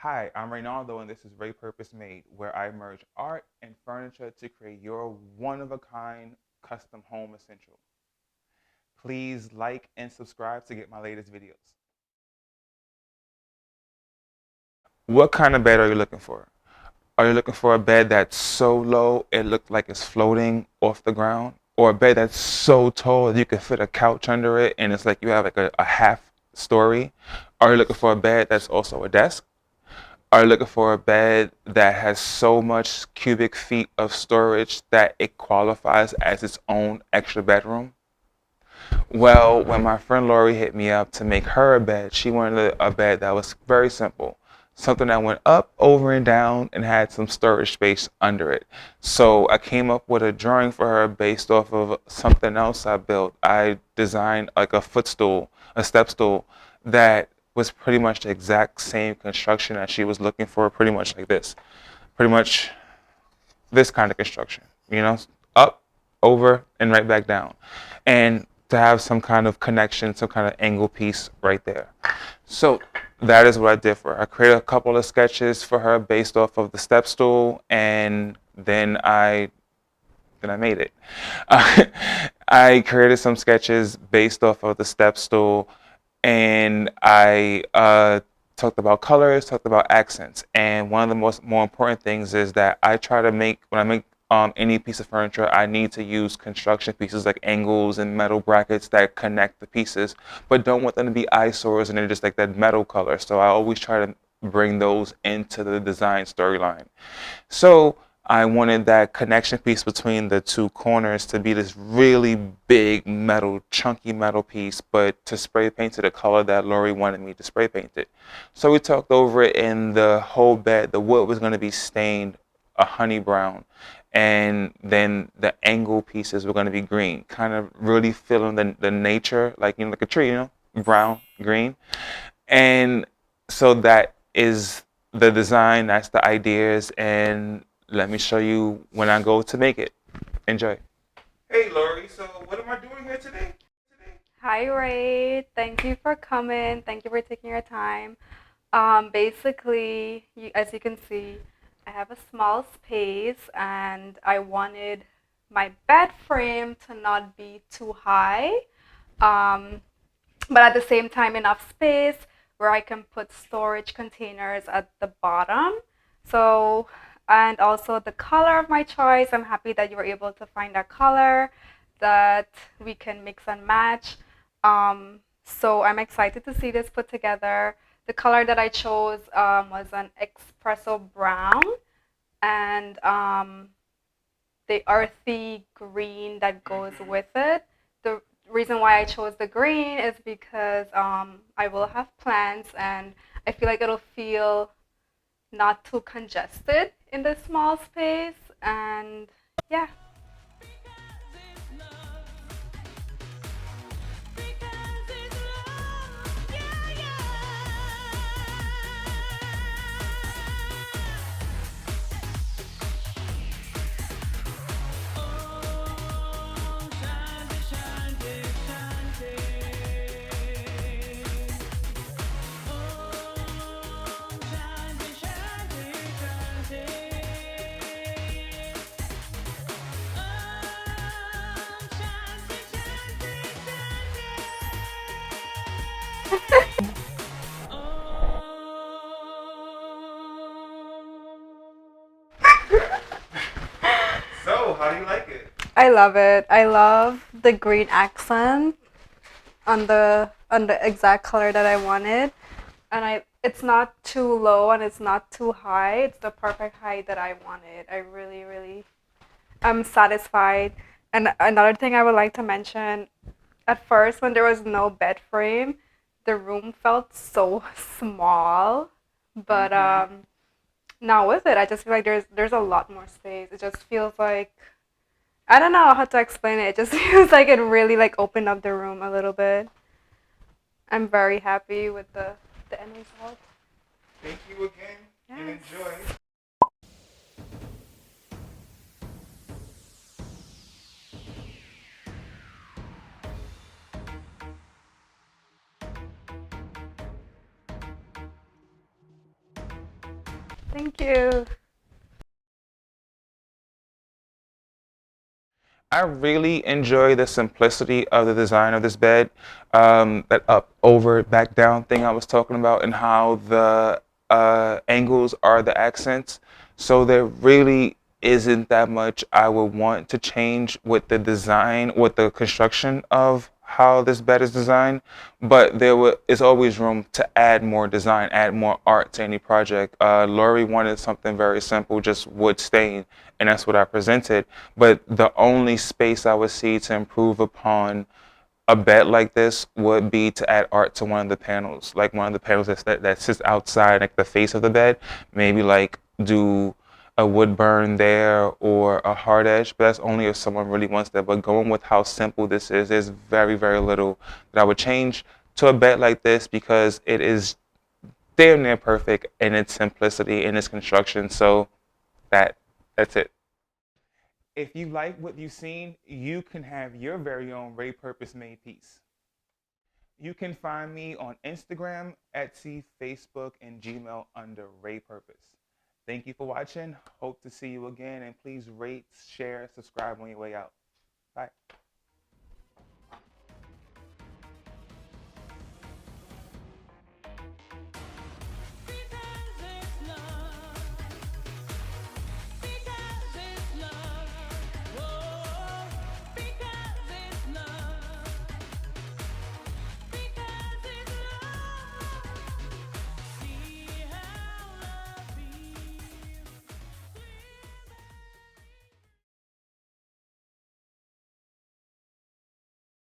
Hi, I'm Reinaldo, and this is Ray Purpose Made, where I merge art and furniture to create your one-of-a-kind custom home essential. Please like and subscribe to get my latest videos. What kind of bed are you looking for? Are you looking for a bed that's so low it looks like it's floating off the ground? Or a bed that's so tall that you can fit a couch under it and it's like you have like a half story? Are you looking for a bed that's also a desk? Are looking for a bed that has so much cubic feet of storage that it qualifies as its own extra bedroom? Well, when my friend Lori hit me up to make her a bed, she wanted a bed that was very simple. Something that went up, over, and down and had some storage space under it. So I came up with a drawing for her based off of something else I built. I designed like a footstool, a step stool that was pretty much the exact same construction that she was looking for, pretty much like this. Pretty much this kind of construction, up, over, and right back down. And to have some kind of connection, some kind of angle piece right there. So that is what I did for her. I created a couple of sketches for her based off of the step stool, and then I made it. I created some sketches based off of the step stool, and I talked about colors, talked about accents. And one of the more important things is that I try to make, when I make any piece of furniture, I need to use construction pieces like angles and metal brackets that connect the pieces, but don't want them to be eyesores and they're just like that metal color. So I always try to bring those into the design storyline. So I wanted that connection piece between the two corners to be this really big metal, chunky metal piece, but to spray paint it the color that Lori wanted me to spray paint it. So we talked over it, and the whole bed, the wood was going to be stained a honey brown. And then the angle pieces were going to be green, kind of really feeling the nature, like a tree, brown, green. And so that is the design, that's the ideas, and let me show you when I go to make it. Enjoy. Hey Lori, so what am I doing here today? Hi, Ray. Thank you for coming. Thank you for taking your time. Basically, as you can see, I have a small space and I wanted my bed frame to not be too high, um, but at the same time, enough space where I can put storage containers at the bottom. So, and also the color of my choice, I'm happy that you were able to find a color that we can mix and match. So I'm excited to see this put together. The color that I chose was an espresso brown and the earthy green that goes with it. The reason why I chose the green is because I will have plants and I feel like it'll feel not too congested in this small space. And yeah. So, how do you like it? I love it. I love the green accent on the exact color that I wanted. And it's not too low and it's not too high. It's the perfect height that I wanted. I really, really am satisfied. And another thing I would like to mention, at first when there was no bed frame, the room felt so small. But now with it, I just feel like there's a lot more space. It just feels like I don't know how to explain it. It just feels like it really like opened up the room a little bit. I'm very happy with the end result. Thank you again and Yes. enjoy. Thank you. I really enjoy the simplicity of the design of this bed. That up, over, back down thing I was talking about, and how the angles are the accents. So there really isn't that much I would want to change with the design, with the construction of how this bed is designed. But is always room to add more design, add more art to any project. Lori wanted something very simple, just wood stain, and that's what I presented. But the only space I would see to improve upon a bed like this would be to add art to one of the panels, like one of the panels that sits outside, like the face of the bed. Maybe like do a wood burn there or a hard edge, but that's only if someone really wants that. But going with how simple this is, there's very, very little that I would change to a bed like this because it is damn near perfect in its simplicity, in its construction. So that that's it. If you like what you've seen, you can have your very own Ray Purpose made piece. You can find me on Instagram, Etsy, Facebook, and Gmail under Ray Purpose. Thank you for watching. Hope to see you again, and please rate, share, subscribe on your way out. Bye.